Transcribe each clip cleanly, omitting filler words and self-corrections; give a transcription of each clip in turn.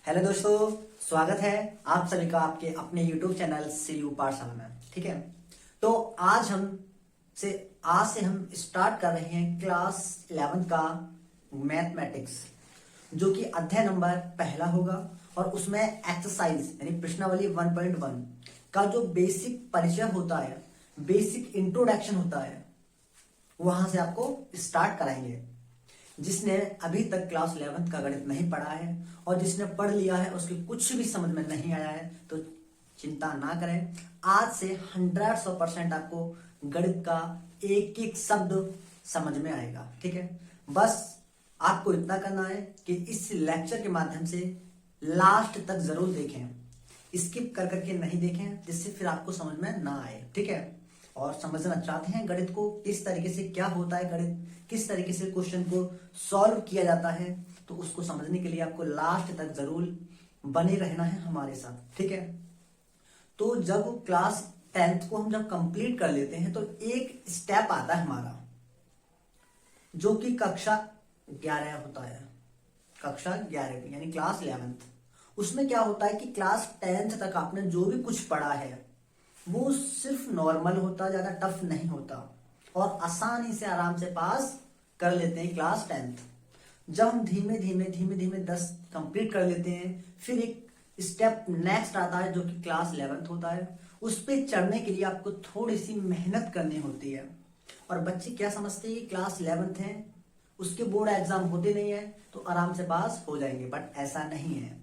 Hello दोस्तों, स्वागत है आप सभी का आपके अपने YouTube चैनल CU पाठशाला में। ठीक है, तो आज से हम स्टार्ट कर रहे हैं क्लास 11 का मैथमेटिक्स, जो कि अध्याय नंबर पहला होगा और उसमें एक्सरसाइज यानी प्रश्नावली 1.1 का जो बेसिक परिचय होता है, बेसिक इंट्रोडक्शन होता है, वहां से आपको स्टार्ट कराएंगे। जिसने अभी तक क्लास 11 का गणित नहीं पढ़ा है और जिसने पढ़ लिया है उसके कुछ भी समझ में नहीं आया है तो चिंता ना करें। आज से 100% आपको गणित का एक एक शब्द समझ में आएगा। ठीक है, बस आपको इतना करना है कि इस लेक्चर के माध्यम से लास्ट तक जरूर देखें, स्किप कर करके नहीं देखें, जिससे फिर आपको समझ में ना आए। ठीक है, और समझना चाहते हैं गणित को किस तरीके से, क्या होता है गणित, किस तरीके से क्वेश्चन को सॉल्व किया जाता है, तो उसको समझने के लिए आपको लास्ट तक जरूर बने रहना है हमारे साथ। ठीक है, तो जब क्लास 10th को हम जब कंप्लीट कर लेते हैं तो एक स्टेप आता है हमारा, जो कि कक्षा 11 होता है। कक्षा 11 यानी क्लास 11th, उसमें क्या होता है कि क्लास 10th तक आपने जो भी कुछ पढ़ा है वो सिर्फ नॉर्मल होता, ज्यादा टफ नहीं होता और आसानी से आराम से पास कर लेते हैं क्लास 10th। जब हम धीमे धीमे 10 कंप्लीट कर लेते हैं, फिर एक स्टेप नेक्स्ट आता है जो कि क्लास 11th होता है। उस पे चढ़ने के लिए आपको थोड़ी सी मेहनत करनी होती है। और बच्चे क्या समझते हैं कि क्लास 11th है, उसके बोर्ड एग्जाम होते नहीं है तो आराम से पास हो जाएंगे, बट ऐसा नहीं है,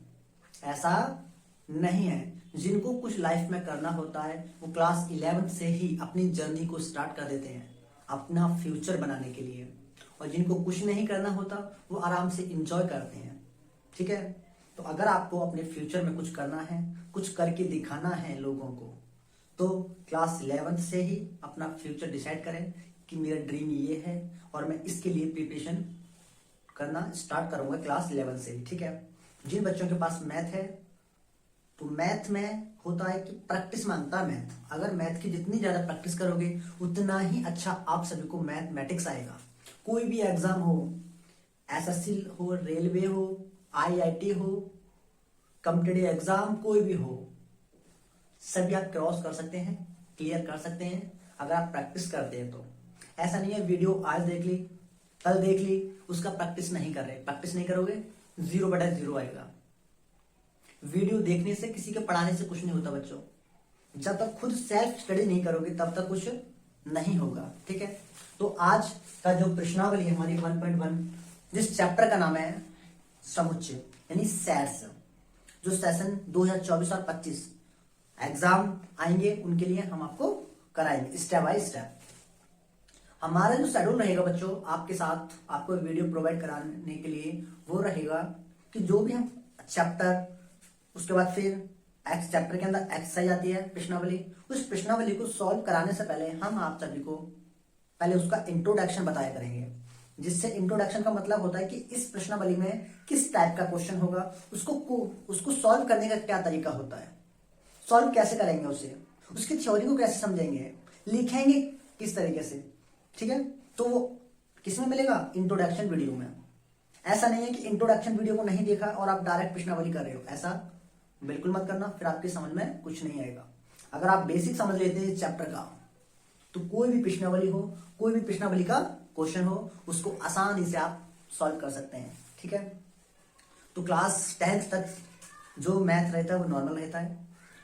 ऐसा नहीं है। जिनको कुछ लाइफ में करना होता है वो क्लास 11 से ही अपनी जर्नी को स्टार्ट कर देते हैं अपना फ्यूचर बनाने के लिए, और जिनको कुछ नहीं करना होता वो आराम से इंजॉय करते हैं। ठीक है, तो अगर आपको अपने फ्यूचर में कुछ करना है, कुछ करके दिखाना है लोगों को, तो क्लास 11 से ही अपना फ्यूचर डिसाइड करें कि मेरा ड्रीम ये है और मैं इसके लिए प्रिपरेशन करना स्टार्ट करूंगा क्लास 11 से ही। ठीक है, जिन बच्चों के पास मैथ है तो मैथ में होता है कि प्रैक्टिस मांगता है मैथ। अगर मैथ की जितनी ज्यादा प्रैक्टिस करोगे उतना ही अच्छा आप सभी को मैथमेटिक्स आएगा। कोई भी एग्जाम हो, एसएससी हो, रेलवे हो, आईआईटी हो, कॉम्पिटिटिव एग्जाम कोई भी हो, सभी आप क्रॉस कर सकते हैं, क्लियर कर सकते हैं अगर आप प्रैक्टिस करते हैं तो। ऐसा नहीं है वीडियो आज देख ली कल देख ली उसका प्रैक्टिस नहीं कर रहे, प्रैक्टिस नहीं करोगे 0/0 आएगा। वीडियो देखने से, किसी के पढ़ाने से कुछ नहीं होता बच्चों। जब तक खुद सेल्फ स्टडी नहीं करोगे तब तक कुछ नहीं होगा। ठीक है, तो आज का जो प्रश्नावली है हमारी 1.1, जिस चैप्टर का नाम है समुच्चय यानी सेट्स, जो सेशन 2024 और 25 एग्जाम आएंगे उनके लिए हम आपको कराएंगे स्टेप बाय स्टेप। हमारा जो शेड्यूल रहेगा बच्चों, आपके साथ आपको वीडियो प्रोवाइड कराने के लिए वो रहेगा कि जो भी हम चैप्टर, उसके बाद फिर एक्स चैप्टर के अंदर एक्सरसाइज आती है प्रश्नावली, उस प्रश्नावली को सॉल्व कराने से पहले हम आप सभी को पहले उसका इंट्रोडक्शन बताया करेंगे। जिससे इंट्रोडक्शन का मतलब होता है कि इस प्रश्नावली में किस टाइप का क्वेश्चन होगा, उसको सॉल्व करने का क्या तरीका होता है, सॉल्व कैसे करेंगे उसे, उसकी थ्योरी को कैसे समझेंगे, लिखेंगे किस तरीके से। ठीक है, तो वो किसमें मिलेगा, इंट्रोडक्शन वीडियो में। ऐसा नहीं है कि इंट्रोडक्शन वीडियो को नहीं देखा और आप डायरेक्ट प्रश्नावली कर रहे हो, ऐसा बिल्कुल मत करना, फिर आपकी समझ में कुछ नहीं आएगा। अगर आप बेसिक समझ लेते हैं चैप्टर का तो कोई भी प्रश्नावली हो, कोई भी प्रश्नावली का क्वेश्चन हो, उसको आसानी से आप सॉल्व कर सकते हैं। ठीक है, तो क्लास 10th तक जो मैथ रहता है वो नॉर्मल रहता है,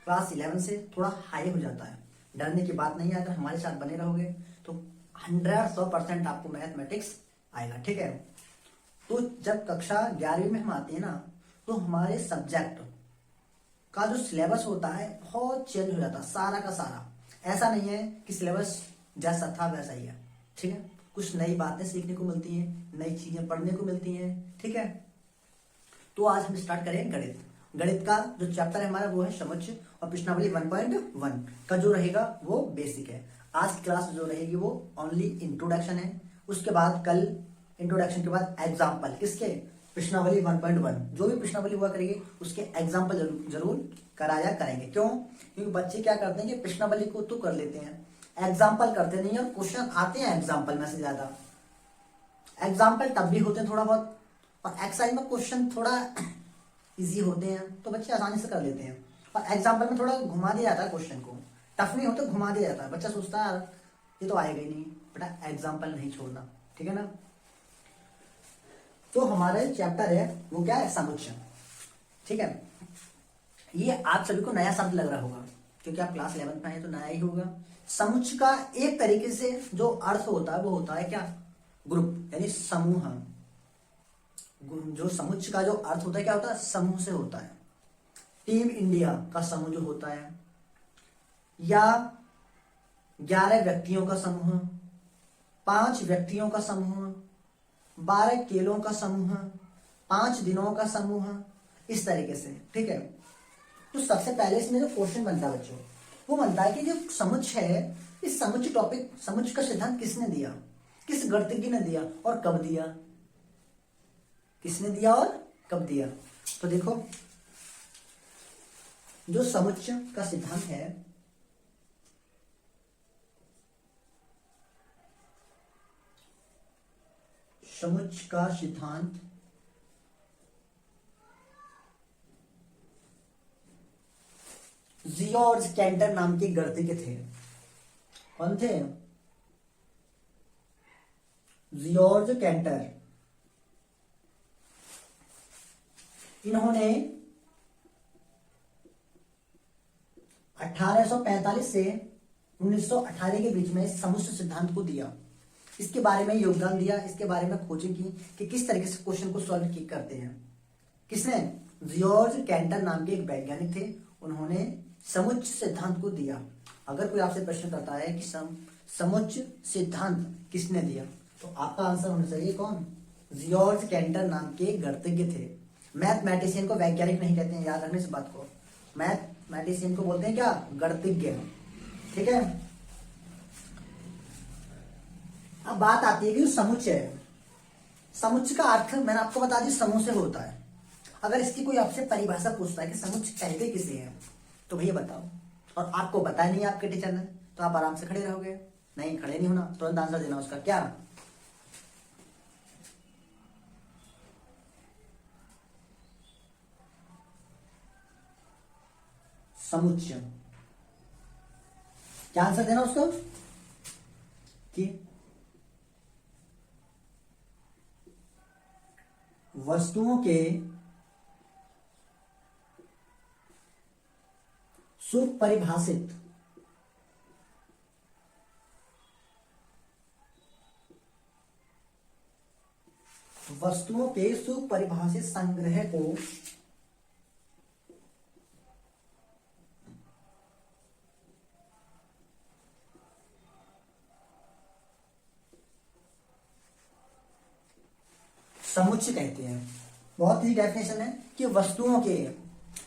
क्लास 11 से थोड़ा हाई हो जाता है। डरने की बात नहीं है, अगर हमारे साथ बने रहोगे तो 100% आपको मैथमेटिक्स आएगा। ठीक है, तो जब कक्षा 11वीं में हम आते हैं ना, तो हमारे सब्जेक्ट का जो सिलेबस होता है बहुत चेंज हो जाता है, सारा का सारा। ऐसा नहीं है कि सिलेबस जैसा था वैसा ही है। ठीक है, कुछ नई बातें सीखने को मिलती हैं, नई चीजें पढ़ने को मिलती हैं। ठीक है, तो आज हम स्टार्ट करें गणित। गणित का जो चैप्टर है हमारा वो है समुच्चय, और प्रश्नावली 1.1 का जो रहेगा वो बेसिक है। आज की क्लास जो रहेगी वो ओनली इंट्रोडक्शन है। उसके बाद कल इंट्रोडक्शन के बाद एग्जाम्पल, किसके, प्रश्नावली 1.1 जो भी प्रश्नावली हुआ करेगी उसके एग्जाम्पल जरूर कराया करेंगे। क्यों, क्योंकि बच्चे क्या करते हैं कि प्रश्नावली को तो कर लेते हैं, एग्जाम्पल करते नहीं, और क्वेश्चन आते हैं एग्जाम्पल में से ज्यादा। एग्जाम्पल तब भी होते हैं थोड़ा बहुत, और एक्सरसाइज में क्वेश्चन थोड़ा इजी होते हैं तो बच्चे आसानी से कर लेते हैं। और एग्जाम्पल में थोड़ा घुमा दिया जाता है क्वेश्चन को, टफ नहीं होता, घुमा दिया जाता है, बच्चा सोचता है यार ये तो आएगा ही नहीं, बेटा एग्जाम्पल नहीं छोड़ना, ठीक है ना। तो हमारा चैप्टर है वो क्या है, समुच्चय, ठीक है। ये आप सभी को नया शब्द लग रहा होगा क्योंकि आप क्लास 11 में आए तो नया ही होगा। समुच्चय का एक तरीके से जो अर्थ होता है वो होता है क्या, ग्रुप, यानी समूह। जो समुच्चय का जो अर्थ होता है क्या होता है, समूह से होता है। टीम इंडिया का समूह जो होता है, या 11 व्यक्तियों का समूह, 5 व्यक्तियों का समूह, 12 केलों का समूह, 5 दिनों का समूह, इस तरीके से, ठीक है। तो सबसे पहले इसमें जो क्वेश्चन बनता है बच्चों, वो बनता है कि जो समुच्चय है, इस समुच्चय टॉपिक, समुच्चय का सिद्धांत किसने दिया, किस गणितज्ञ ने दिया और कब दिया, किसने दिया और कब दिया। तो देखो जो समुच्चय का सिद्धांत है, समुच्चय का सिद्धांत जियोर्ज कैंटर नाम के गणितज्ञ थे। कौन थे, जियोर्ज कैंटर। इन्होंने 1845 से 1918 के बीच में समुच्चय सिद्धांत को दिया, इसके बारे में योगदान दिया, इसके बारे में खोजें की कि किस तरीके से क्वेश्चन को सॉल्व करते हैं। किसने, जियोर्ज कैंटर नाम के एक वैज्ञानिक थे, उन्होंने समुच्चय सिद्धांत को दिया। अगर कोई आपसे प्रश्न करता है कि समुच्चय सिद्धांत किसने दिया, तो आपका आंसर होना चाहिए कौन, जियोर्ज कैंटर नाम के गणितज्ञ थे। मैथमेटिशियन को वैज्ञानिक नहीं कहते हैं, याद रखने इस बात को, मैथमेटिशियन को बोलते हैं क्या, गणितज्ञ, ठीक है। अब बात आती है कि समुच्चय है, समुच्चय का अर्थ मैंने आपको बता दी समूह से होता है। अगर इसकी कोई आपसे परिभाषा पूछता है कि समुच्चय कहते किसे हैं, तो भैया बताओ, और आपको बताया नहीं आपके टीचर ने, तो आप आराम से खड़े रहोगे, नहीं खड़े नहीं होना, तुरंत आंसर देना उसका, क्या समुच्चय, क्या आंसर देना उसको, कि वस्तुओं के सुपरिभाषित संग्रह को समुच्चय कहते हैं। बहुत ही डेफिनेशन है कि वस्तुओं के,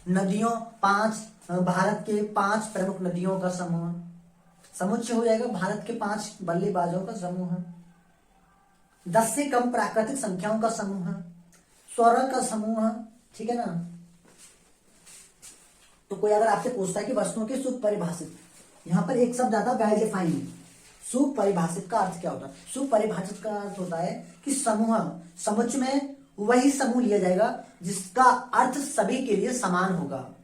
नदियों, 5 भारत के 5 प्रमुख नदियों का समूह, समुच्चय हो जाएगा भारत के 5 बल्लेबाजों का समूह, 10 से कम प्राकृतिक संख्याओं का समूह, स्वरों का समूह, ठीक है ना। तो कोई अगर आपसे पूछता है कि वस्तुओं के सुपरिभाषित, यहां पर एक शब्द आता है वेल डिफाइंड। सुपरिभाषित का अर्थ क्या होता है, सुपरिभाषित का अर्थ होता है कि समूह, समुच्चय में वही समूह लिया जाएगा जिसका अर्थ सभी के लिए समान होगा,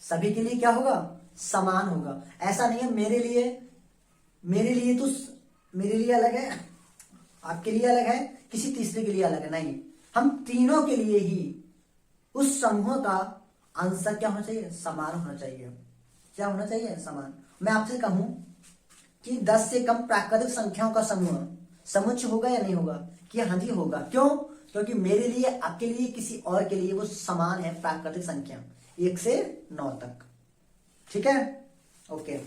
सभी के लिए क्या होगा, समान होगा। ऐसा नहीं है मेरे लिए तो मेरे लिए अलग है, आपके लिए अलग है, किसी तीसरे के लिए अलग है, नहीं, हम तीनों के लिए ही उस समूह का आंसर क्या होना चाहिए, समान होना चाहिए। क्या होना चाहिए, समान। मैं आपसे कहूं कि 10 से कम प्राकृतिक संख्याओं का समूह समुच्चय होगा या नहीं होगा, कि हाँ जी होगा। क्यों, क्योंकि मेरे लिए, आपके लिए, किसी और के लिए वो समान है प्राकृतिक संख्या 1 से 9 तक, ठीक है, ओके।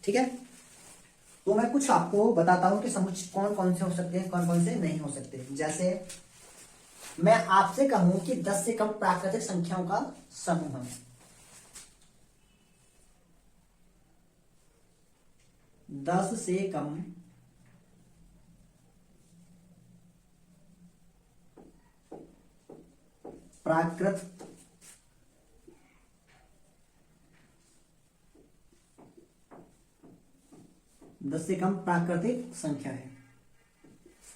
ठीक है, तो मैं कुछ आपको बताता हूं कि समुच्चय कौन कौन से हो सकते हैं, कौन कौन से नहीं हो सकते। जैसे मैं आपसे कहूं कि 10 से कम प्राकृतिक संख्याओं का समूह, 10 से कम प्राकृत 10 से कम प्राकृतिक संख्या है।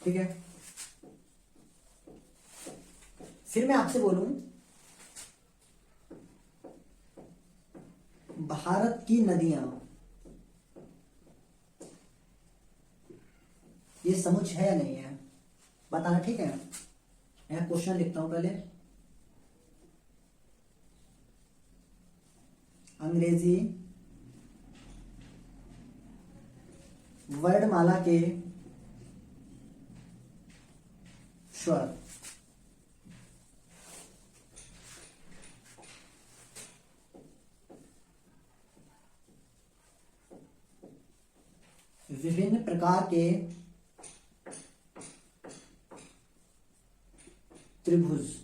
ठीक है, फिर मैं आपसे बोलूं भारत की नदियां, ये समुच है या नहीं है बताना। ठीक है, मैं क्वेश्चन लिखता हूं पहले। अंग्रेजी वर्णमाला के स्वर विभिन्न प्रकार के त्रिभुज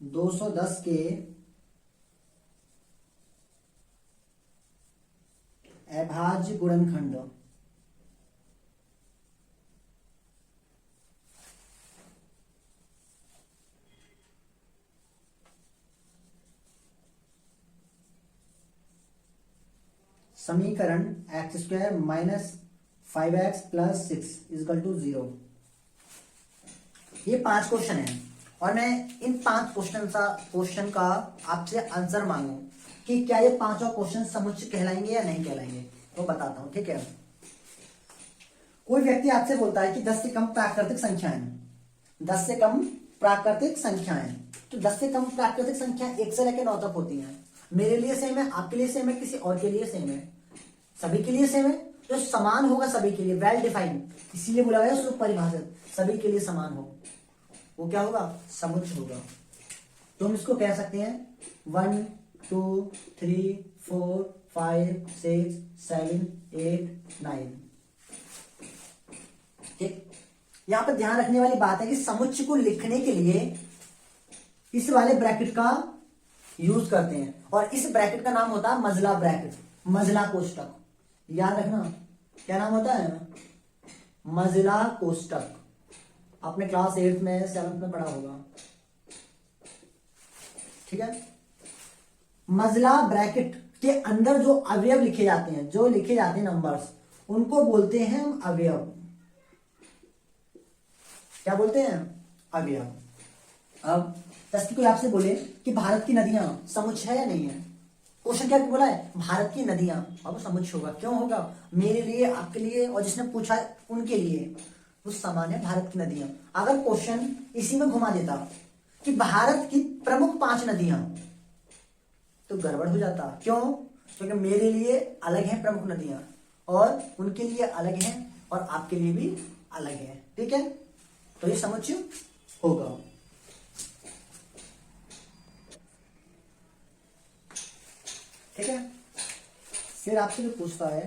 210 के अभाज्य गुणनखंड समीकरण x² minus 5x plus 6 is equal to 0। ये 5 क्वेश्चन है और मैं इन 5 क्वेश्चन का आपसे आंसर मांगू कि क्या ये पांचों क्वेश्चन समुच्चय कहलाएंगे या नहीं कहलाएंगे, तो बताता हूं। ठीक है, कोई व्यक्ति आपसे बोलता है कि 10 से कम प्राकृतिक संख्याएं, 10 से कम प्राकृतिक संख्याएं, तो 10 से कम प्राकृतिक संख्या 1 से लेकर 9 तक होती हैं। मेरे लिए सेम है, आपके लिए सेम है, किसी और के लिए सेम है, सभी के लिए सेम है। तो समान होगा सभी के लिए, वेल डिफाइंड, इसीलिए बोला गया उसको परिभाषित, सभी के लिए समान हो, वो क्या होगा, समुच्चय होगा। तो हम इसको कह सकते हैं 1 2 3 4 5 6 7 8 9। ठीक, यहां पर ध्यान रखने वाली बात है कि समुच्चय को लिखने के लिए इस वाले ब्रैकेट का यूज करते हैं और इस ब्रैकेट का नाम होता है मजला ब्रैकेट, मजला कोष्टक। याद रखना क्या नाम होता है, मजला कोष्टक। आपने क्लास 8 में 7th में पढ़ा होगा। ठीक है, मजला ब्रैकेट के अंदर जो अवयव लिखे जाते हैं, जो लिखे जाते हैं नंबर्स, उनको बोलते हैं हम अवयव। क्या बोलते हैं, अवयव। अब जैसे कोई आपसे बोले कि भारत की नदियां समुच्चय है या नहीं है, क्वेश्चन क्या बोला है, भारत की नदियां, अब समुच्चय होगा। क्यों होगा, मेरे लिए, आपके लिए और जिसने पूछा है उनके लिए वो समान है, भारत की नदियां। अगर क्वेश्चन इसी में घुमा देता कि भारत की प्रमुख 5 नदियां, तो गड़बड़ हो जाता। क्यों, क्योंकि मेरे लिए अलग है प्रमुख नदियां और उनके लिए अलग है और आपके लिए भी अलग है। ठीक है, तो ये समुच्चय होगा। ठीक है, फिर आपसे जो पूछता है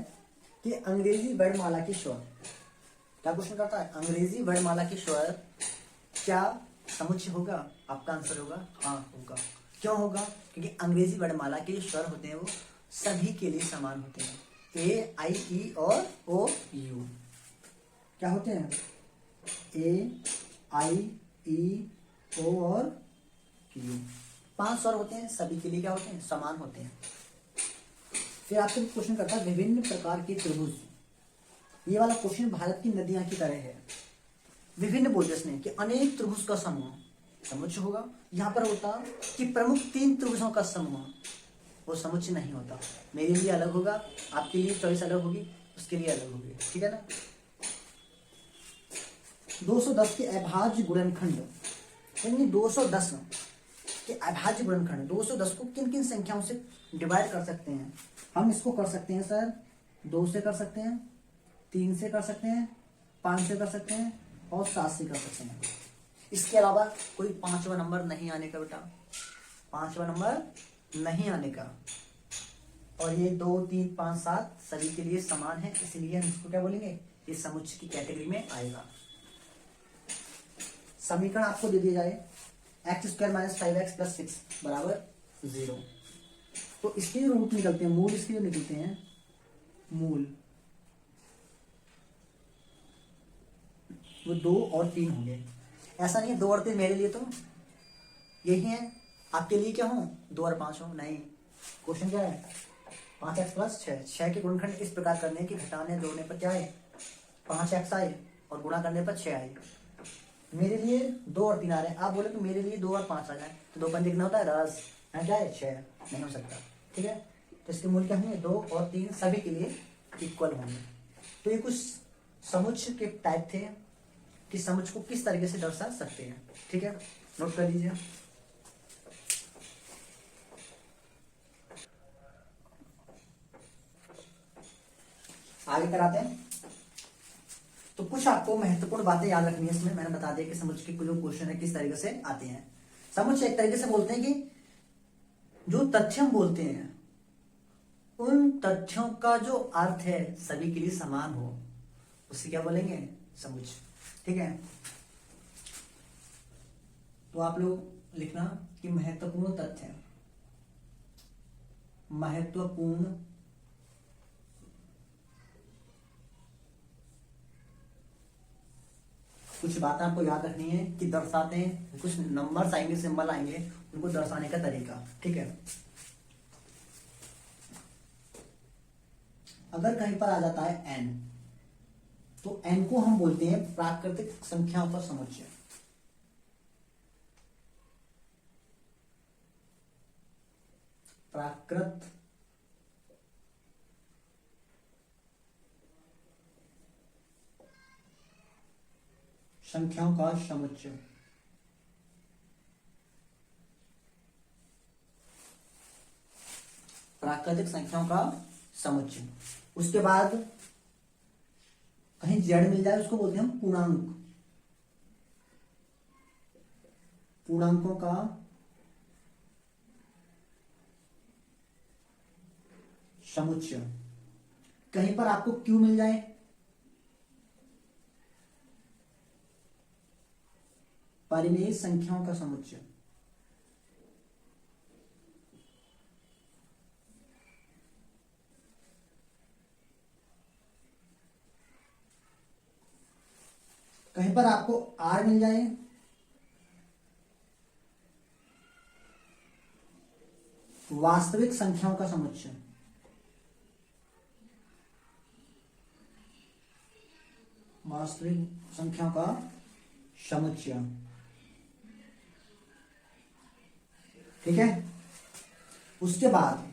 कि अंग्रेजी वर्णमाला के स्वर, क्या क्वेश्चन करता है, अंग्रेजी वर्णमाला के स्वर क्या समुच्चय होगा, आपका आंसर होगा हाँ होगा। क्यों होगा, क्योंकि अंग्रेजी वर्णमाला के जो स्वर होते हैं वो सभी के लिए समान होते हैं। ए आई ई और ओ यू क्या होते हैं, ए आई ई ओ और यू 5 स्वर होते हैं, सभी के लिए क्या होते हैं, समान होते हैं। फिर आपसे क्वेश्चन करता है विभिन्न प्रकार के त्रिभुज। ये वाला क्वेश्चन भारत की नदियां की तरह है। विभिन्न बोलते इसने कि अनेक त्रिभुज का समूह समुच्चय होगा। यहां पर होता कि प्रमुख 3 त्रिभुजों का समूह, वो समुच्चय नहीं होता। मेरे लिए अलग होगा, आपके लिए चॉइस अलग होगी, उसके लिए अलग होगी। ठीक है ना। 210 के अभाज्य गुणनखंड, यानी 210 के अभाज्य गुणनखंड, 210 को किन किन संख्याओं से डिवाइड कर सकते हैं। हम इसको कर सकते हैं सर 2 से कर सकते हैं, 3 से कर सकते हैं, 5 से कर सकते हैं और 7 से कर सकते हैं। इसके अलावा कोई 5वां नंबर नहीं आने का बेटा, 5वां नंबर नहीं आने का। और ये 2 3 5 7 सभी के लिए समान है, इसलिए हम इसको क्या बोलेंगे, ये समुच्चय की कैटेगरी में आएगा। समीकरण आपको दे दिया जाए x² माइनस 5x प्लस 6 बराबर 0, तो इसके जो रूट निकलते हैं, मूल इसके जो निकलते हैं, मूल वो 2 और 3 होंगे। ऐसा नहीं है 2 और 3 मेरे लिए तो यही है, आपके लिए क्या हो, 2 और 5 हो? नहीं, क्वेश्चन क्या है, 5x प्लस 6 के गुणनखंड इस प्रकार करने की घटाने जोड़ने पर क्या है, 5x आए और गुणा करने पर 6 आए। मेरे लिए 2 और 3 आ रहे हैं, आप बोले तो मेरे लिए 2 और 5 आ जाए, तो 2 पंजे कितना होता है 10, यहाँ क्या है 6, नहीं हो सकता। ठीक है, तो इसके मूल्य क्या होंगे, 2 और 3 सभी के लिए इक्वल होंगे। तो ये कुछ समुच्चय के टाइप थे कि समुच्चय को किस तरीके से दर्शा सकते हैं। ठीक है, नोट कर लीजिए। आगे कराते हैं। तो कुछ आपको महत्वपूर्ण बातें याद रखनी है इसमें, मैंने बता दिया कि समुच्चय के जो क्वेश्चन है किस तरीके से आते हैं। समुच्चय एक तरीके से बोलते हैं कि जो तथ्य हम बोलते हैं उन तथ्यों का जो अर्थ है सभी के लिए समान हो, उसे क्या बोलेंगे, समुच्चय। ठीक है, तो आप लोग लिखना कि महत्वपूर्ण तथ्य, महत्वपूर्ण कुछ बातें आपको याद रखनी है कि दर्शाते हैं, कुछ नंबर्स आएंगे, सिंबल आएंगे, उनको दर्शाने का तरीका। ठीक है, अगर कहीं पर आ जाता है n, तो n को हम बोलते हैं प्राकृतिक संख्याओं का समुच्चय। प्राकृत संख्याओं का समुच्चय। प्राकृतिक संख्याओं का समुच्चय। उसके बाद कहीं z मिल जाए उसको बोलते हैं हम पूर्णांक, पूर्णांकों का समुच्चय। कहीं पर आपको q मिल जाए, परिमेय संख्याओं का समुच्चय। कहीं पर आपको r मिल जाए, वास्तविक संख्याओं का समुच्चय। वास्तविक संख्याओं का समुच्चय। ठीक है, उसके बाद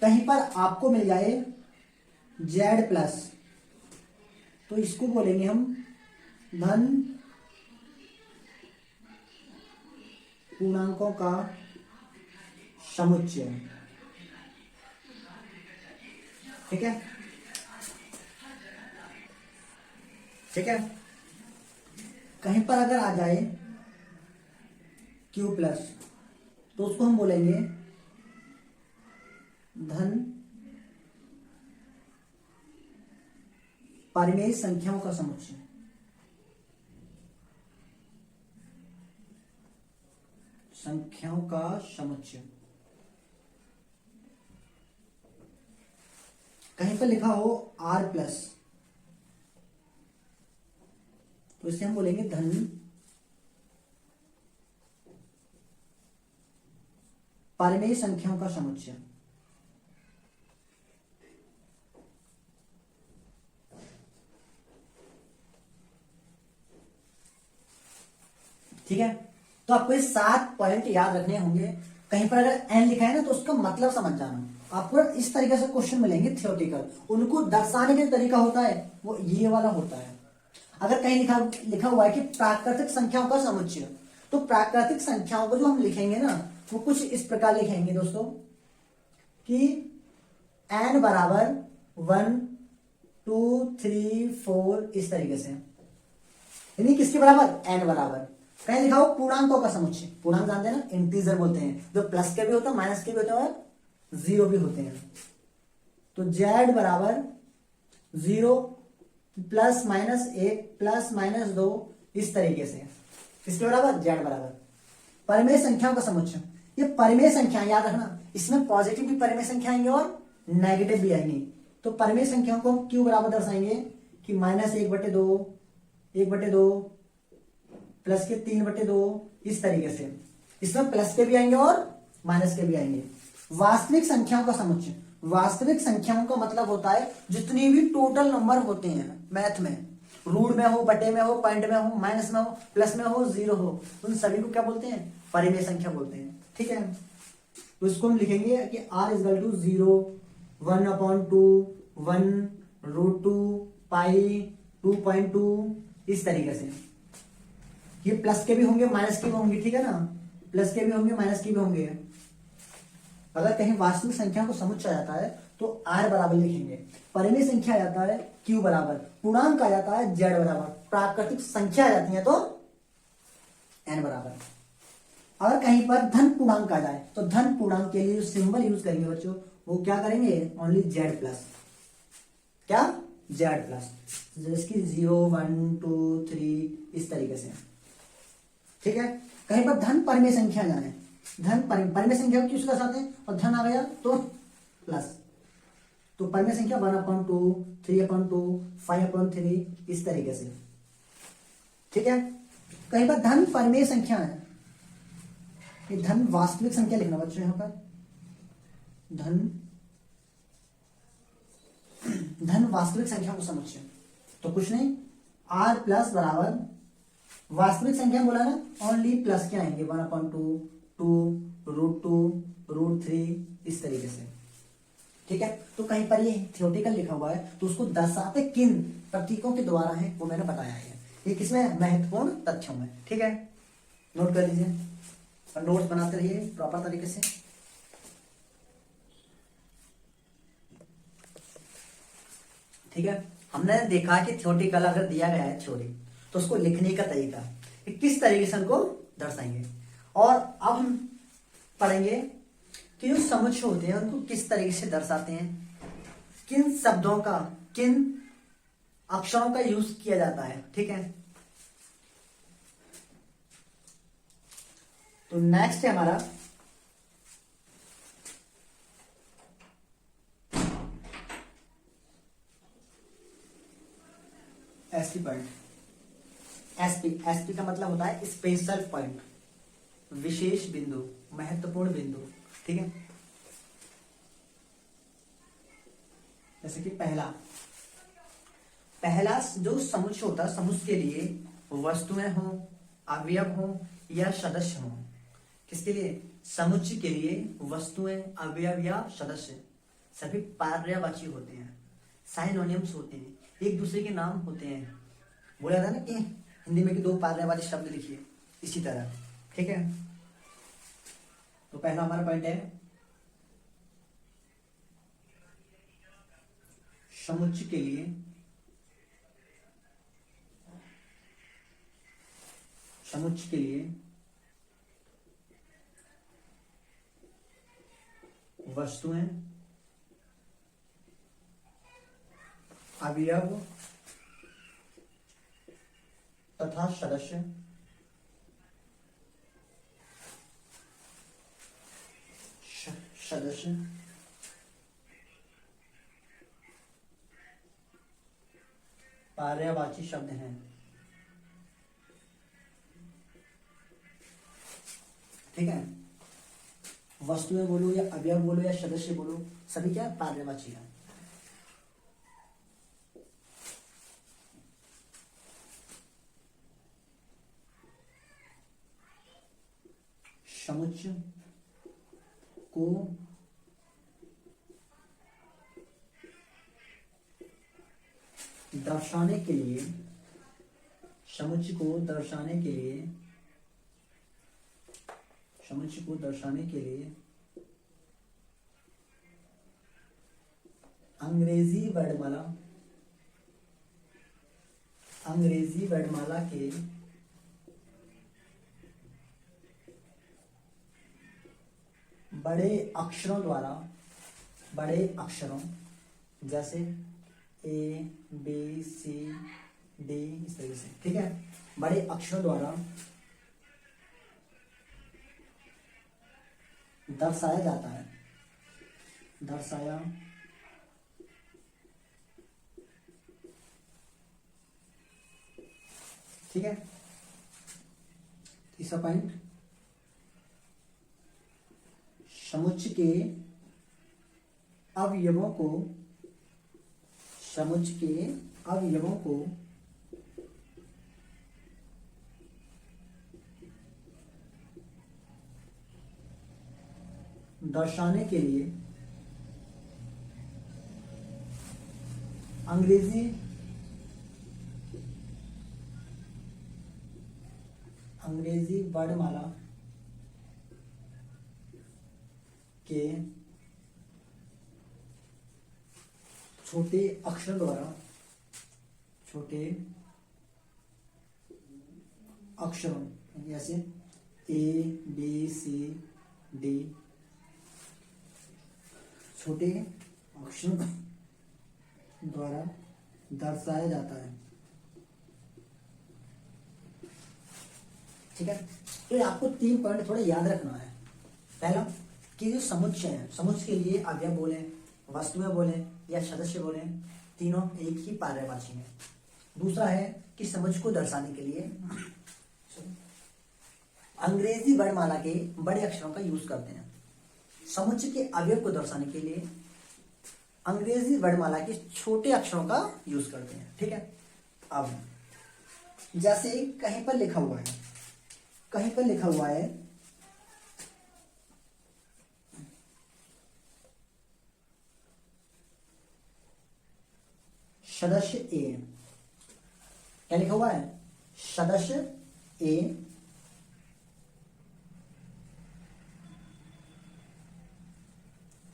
कहीं पर आपको मिल जाए z प्लस, तो इसको बोलेंगे हम धन पूर्णांकों का समुच्चय। ठीक है, ठीक है, कहीं पर अगर आ जाए q प्लस, तो उसको हम बोलेंगे धन परिमेय संख्याओं का समुच्चय। संख्याओं का समुच्चय। कहीं पर लिखा हो r प्लस, तो इसे हम बोलेंगे धन परिमेय संख्याओं का समुच्चय। ठीक है, तो आपको ये 7 पॉइंट याद रखने होंगे। कहीं पर अगर n लिखा है ना तो उसका मतलब समझ जाना। आपको इस तरीके से क्वेश्चन मिलेंगे थियोरेटिकल, उनको दर्शाने का तरीका होता है वो ये वाला होता है। अगर कहीं लिखा हुआ है कि प्राकृतिक संख्याओं का समुच्चय, तो प्राकृतिक संख्याओं को जो हम लिखेंगे ना वो कुछ इस प्रकार लिखेंगे दोस्तों कि n बराबर 1 2 3 4 इस तरीके से, यानी किसके बराबर, n बराबर। कहीं लिखा हो पूर्णांकों का समुच्चय, पूर्णांक जानते हैं ना, इंटीजर बोलते हैं, जो प्लस के भी होते हैं, माइनस के भी होते हैं और जीरो भी होते हैं। तो z बराबर 0 प्लस माइनस 1 प्लस माइनस 2 इस तरीके से, किसके बराबर, z बराबर परिमेय संख्याओं का समुच्चय। ये परिमेय संख्या याद रखना, इसमें पॉजिटिव भी परिमेय संख्या आएंगे और नेगेटिव भी आएंगी। तो परिमेय संख्याओं को क्यों बराबर दर्शाएंगे कि -1/2 1/2 प्लस के 3/2 इस तरीके से। इसमें प्लस के भी आएंगे और माइनस के भी आएंगे। वास्तविक संख्याओं का समुच्चय, वास्तविक संख्याओं का मतलब होता है जितनी भी टोटल नंबर होते हैं मैथ में, रूट में हो, बटे में हो, पॉइंट में हो, माइनस में हो, प्लस में हो, जीरो हो, उन सभी को क्या बोलते हैं? परिमेय संख्या बोलते हैं। ठीक है, तो इसको हम लिखेंगे कि r इजकल टू 0, 1/2, 1√2, पाई 2.2, इस तरीके से। ये प्लस के भी होंगे माइनस के भी होंगे, ठीक है ना, प्लस के भी होंगे माइनस के भी होंगे। अगर कहीं वास्तविक संख्या को समुच्चय आ जाता है तो r बराबर लिखेंगे, परिमेय संख्या आ जाता है q बराबर, पूर्णांक आ जाता है z बराबर, प्राकृतिक संख्या आ जाती है तो n बराबर। अगर कहीं पर धन पूर्णांक आ जाए तो धन पूर्णांक के लिए जो सिंबल यूज करेंगे बच्चों वो क्या करेंगे? ओनली z प्लस, क्या? z प्लस, जैसे कि 0, 1, 2, 3 इस तरीके से। ठीक है, कहीं पर धन परिमेय संख्या जाए, धन परिमेय संख्या को किस के साथ है और धन आ गया तो प्लस, तो परिमेय संख्या 1/2, 3/2, 5/3 इस तरीके से। ठीक है, कहीं पर धन परिमेय संख्या है, ये धन वास्तविक संख्या लिखना बच्चों यहां पर, धन वास्तविक संख्या को समुच्चय, तो कुछ नहीं, r प्लस बराबर वास्तविक संख्या बोला ना, ओनली प्लस के आएंगे 1/2, 2, √2, √3 इस तरीके से। ठीक है, तो कहीं पर ये थ्योरेटिकल लिखा हुआ है तो उसको दर्शाते किन प्रतीकों के द्वारा है वो मैंने बताया है, ये किसमें? महत्वपूर्ण तथ्यों में। ठीक है, नोट कर लीजिए और नोट्स बनाते रहिए प्रॉपर तरीके से। ठीक है, हमने देखा कि थ्योरेटिकल अगर दिया गया है थ्योरी तो उसको लिखने का तरीका कि किस तरीके से उनको दर्शाएंगे, और अब हम पढ़ेंगे कि जो समुच्चय होते हैं उनको किस तरीके से दर्शाते हैं, किन शब्दों का, किन अक्षरों का यूज किया जाता है। ठीक है, तो नेक्स्ट है हमारा एसपी पॉइंट। एसपी का मतलब होता है स्पेशल पॉइंट, विशेष बिंदु, महत्वपूर्ण बिंदु। ठीक है, जैसे कि पहला जो समुच्चय होता है, समुच्चय के लिए वस्तुएं हो, अवयव हो या सदस्य हो। किसके लिए? समुच्चय के लिए वस्तुएं, अवयव या सदस्य सभी पर्यायवाची होते हैं, साइनोनिम्स होते हैं, एक दूसरे के नाम होते हैं। बोला था ना कि हिंदी में कि दो पर्यायवाची शब्द लिखिए, इसी तरह। ठीक है, तो पहला हमारा पॉइंट है समुच्चय के लिए वस्तुएं, अवयव तथा सदस्य पर्यायवाची शब्द हैं। ठीक है, वस्तुएं बोलो या अवयव बोलो या सदस्य बोलो, सभी क्या? पर्यायवाची है। समुच्चय को दर्शाने के लिए अंग्रेजी वर्णमाला के बड़े अक्षरों जैसे A, B, C, D इस तरीके से। ठीक है, बड़े अक्षरों द्वारा दर्शाया जाता है, ठीक है, तीसरा पॉइंट समुच्चय के अवयवों को समुच्चय के अवयवों को दर्शाने के लिए अंग्रेजी वर्णमाला के छोटे अक्षर द्वारा छोटे अक्षरों जैसे ABCD छोटे अक्षरों द्वारा दर्शाया जाता है। ठीक है, तो आपको 3 पॉइंट थोड़ा याद रखना है। पहला कि जो समुच्चय है, समुच्चय के लिए अवयव बोले, वस्तुएं बोले या सदस्य बोले, तीनों एक ही पर्यायवाची है। दूसरा है कि समुच्चय को दर्शाने के लिए अंग्रेजी वर्णमाला के बड़े अक्षरों का यूज करते हैं। समुच्चय के अवयव को दर्शाने के लिए अंग्रेजी वर्णमाला के छोटे अक्षरों का यूज करते हैं। ठीक है, अब जैसे कहीं पर लिखा हुआ है सदस्य ए, क्या लिखा हुआ है? सदस्य ए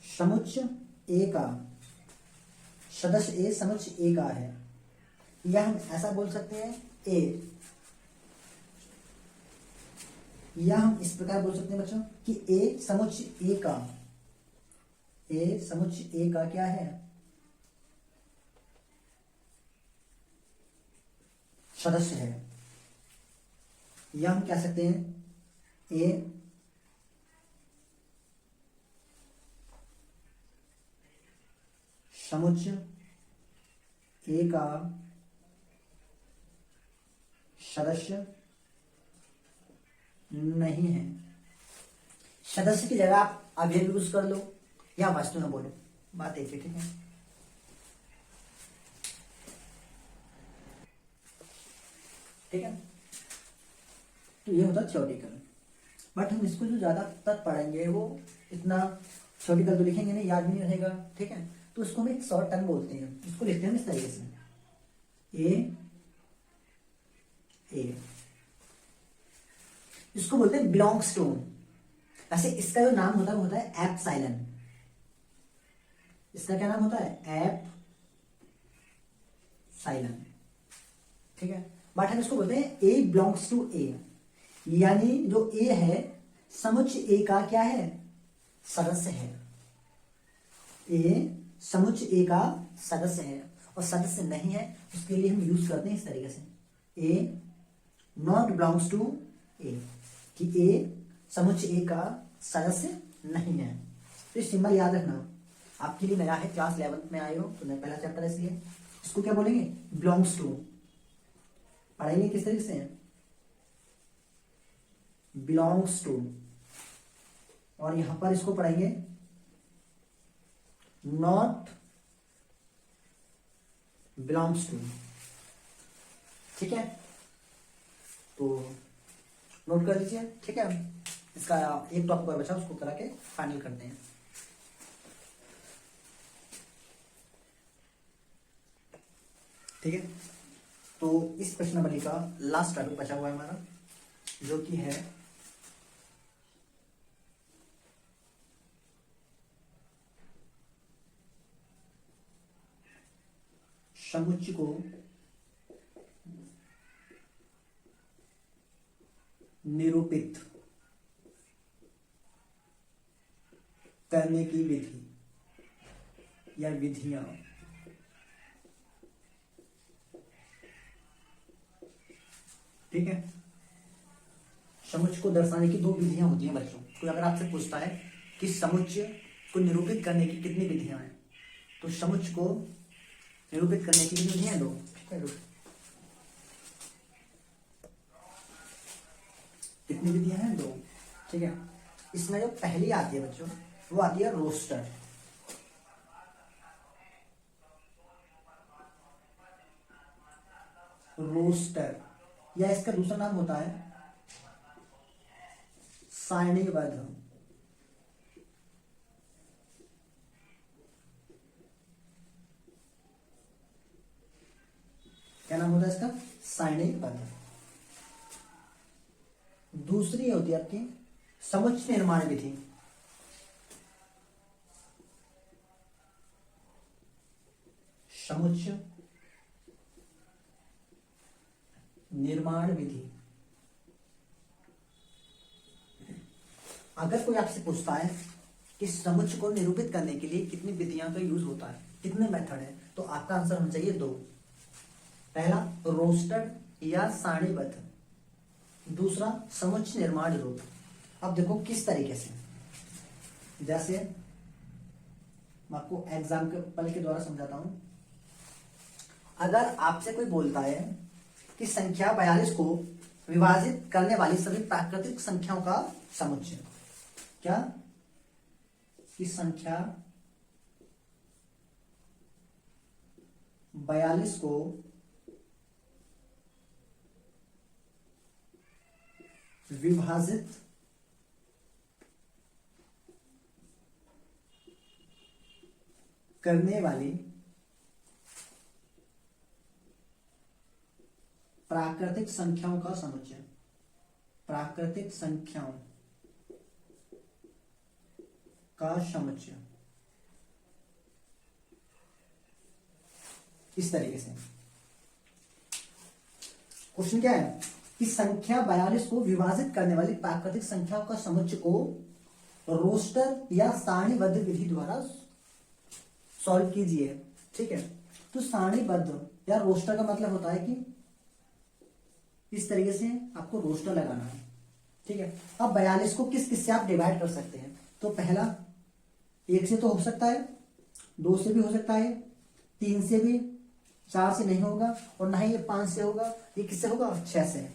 समुच्चय ए का, सदस्य ए समुच्चय ए का है, या हम ऐसा बोल सकते हैं ए, या हम इस प्रकार बोल सकते हैं बच्चों कि ए समुच्चय ए का, ए समुच्चय ए का क्या है? सदस्य है। या हम कह सकते हैं ए समुच्चय ए का सदस्य नहीं है। सदस्य की जगह आप अवयव यूज कर लो या वस्तु ना बोलो, बात एक ही। ठीक है, ठीक है, तो ये होता थ्योरेटिकल। बट हम इसको जो ज्यादा तक पढ़ेंगे वो इतना थ्योरेटिकल तो लिखेंगे नहीं, याद भी नहीं रहेगा। ठीक है, तो उसको हम एक शॉर्ट टर्म बोलते हैं। इसको लिखते हैं इस तरीके से ए, इसको बोलते हैं बिलोंग्स टू। वैसे इसका जो नाम होता है वो होता है एप्सिलॉन। इसका क्या नाम होता है? एप्सिलॉन। ठीक है, बट हम इसको बोलते हैं ए बिलोंग्स टू ए, यानी जो ए है समुच्चय ए का क्या है? सदस्य है। ए समुच्चय ए का सदस्य है, और सदस्य नहीं है उसके लिए हम यूज करते हैं इस तरीके से ए नॉट बिलोंग्स टू ए, कि ए समुच्चय ए का सदस्य नहीं है। तो ये सिंबल याद रखना, आपके लिए नया है, क्लास 11th में आए हो तो नया पहला चैप्टर है, इसलिए इसको क्या बोलेंगे? Belongs to. पढ़ेंगे किस तरीके से? बिलोंग्स टू, और यहां पर इसको पढ़ेंगे नॉट बिलोंग्स टू। ठीक है, तो नोट कर लीजिए। ठीक है, इसका एक टॉपिक और बचा, उसको करा के फाइनल करते हैं। ठीक है, तो इस प्रश्नावली का लास्ट टॉपिक बचा हुआ है हमारा, जो कि है समुच्चय को निरूपित करने की विधि या विधियां। ठीक है, समुच्चय को दर्शाने की 2 विधियां होती हैं बच्चों। कोई अगर आपसे पूछता है कि समुच्चय को निरूपित करने की कितनी विधियां हैं, तो समुच्चय को निरूपित करने की विधियां 2। ठीक है, कितनी विधियां हैं? 2। ठीक है, इसमें जो पहली आती है बच्चों वो आती है रोस्टर। रोस्टर या इसका दूसरा नाम होता है सारणीबद्ध। क्या नाम होता है इसका? सारणीबद्ध। दूसरी होती है आपकी समुच्चय निर्माण विधि। समुच्चय निर्माण विधि। अगर कोई आपसे पूछता है कि समुच्चय को निरूपित करने के लिए कितनी विधियां का यूज होता है, कितने मेथड है, तो आपका आंसर होना चाहिए 2। पहला रोस्टेड या सारणीबद्ध, दूसरा समुच्चय निर्माण रूप। अब देखो किस तरीके से, जैसे मैं आपको एग्जाम्पल के द्वारा समझाता हूं। अगर आपसे कोई बोलता है कि संख्या 42 को विभाजित करने वाली सभी प्राकृतिक संख्याओं का समुच्चय, क्या कि संख्या 42 को विभाजित करने वाली प्राकृतिक संख्याओं का समुच्चय, प्राकृतिक संख्याओं का समुच्चय, इस तरीके से। क्वेश्चन क्या है कि संख्या 42 को विभाजित करने वाली प्राकृतिक संख्याओं का समुच्चय को रोस्टर या सारणीबद्ध विधि द्वारा सॉल्व कीजिए। ठीक है, तो सारणीबद्ध या रोस्टर का मतलब होता है कि इस तरीके से आपको रोस्टर लगाना है। ठीक है, अब 42 को किस किस से आप डिवाइड कर सकते हैं? तो पहला 1 से तो हो सकता है, 2 से भी हो सकता है, 3 से भी, 4 से नहीं होगा, और ना ही ये 5 से होगा। ये किससे होगा? 6 से,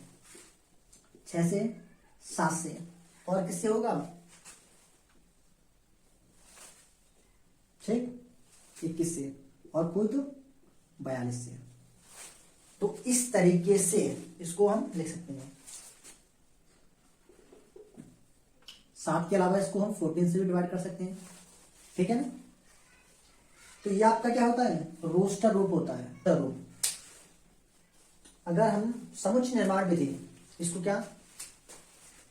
6 से, 7 से, और किससे होगा? ठीक, 21 से, और कोई तो 42 से। तो इस तरीके से इसको हम लिख सकते हैं। 7 के अलावा इसको हम 14 से भी डिवाइड कर सकते हैं। ठीक है ना? तो ये आपका क्या होता है? रोस्टर रूप होता है। रूप अगर हम समुच्चय निर्माण विधि, इसको क्या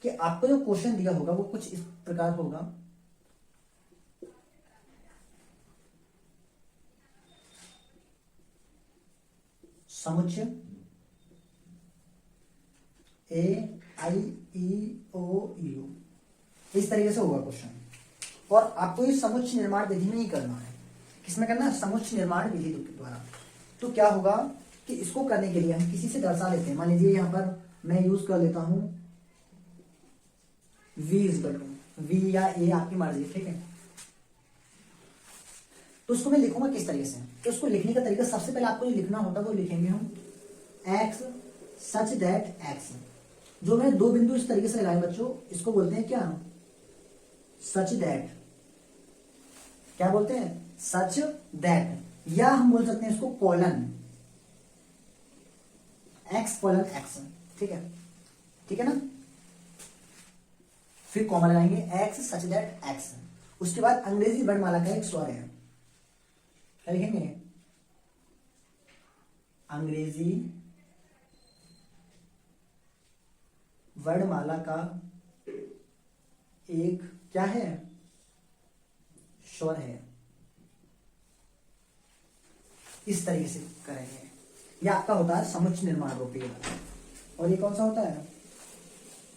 कि आपको जो क्वेश्चन दिया होगा वो कुछ इस प्रकार होगा। समुच्चय AIEOU, इस तरीके से होगा क्वेश्चन। और आपको ये समुच्चय निर्माण विधि में नहीं करना है। किसमें करना है? समुच्चय निर्माण विधि द्वारा। तो क्या होगा कि इसको करने के लिए हम किसी से दर्शा लेते हैं। मान लीजिए यहां पर मैं यूज कर लेता हूं V या A, आपकी मर्जी। ठीक है, तो उसको मैं लिखूंगा किस तरीके से? तो उसको लिखने का तरीका, सबसे पहले आपको जो लिखना होगा वो लिखेंगे हम x सच दैट x। जो मैंने 2 बिंदु इस तरीके से लगाए बच्चों, इसको बोलते हैं क्या? Such that. क्या बोलते हैं? Such that. या हम बोल सकते हैं इसको कॉलन, x कॉलन x। ठीक है, ठीक है ना? फिर कॉमा लगाएंगे x सच दैट x। उसके बाद अंग्रेजी वर्णमाला का एक स्वर है, क्या लिखेंगे? अंग्रेजी वर्णमाला का एक क्या है? स्वर है। इस तरीके से करेंगे। यह आपका होता है समुच्चय निर्माण रूप। और ये कौन सा होता है?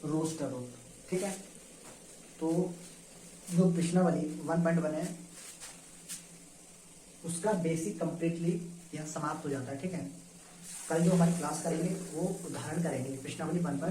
रोस्टर रूप। ठीक है, तो जो प्रश्नावली 1.1 है उसका बेसिक कंप्लीटली यह समाप्त हो जाता है। ठीक है, कल जो हमारी क्लास करेंगे वो उदाहरण करेंगे प्रश्नावली 1.2।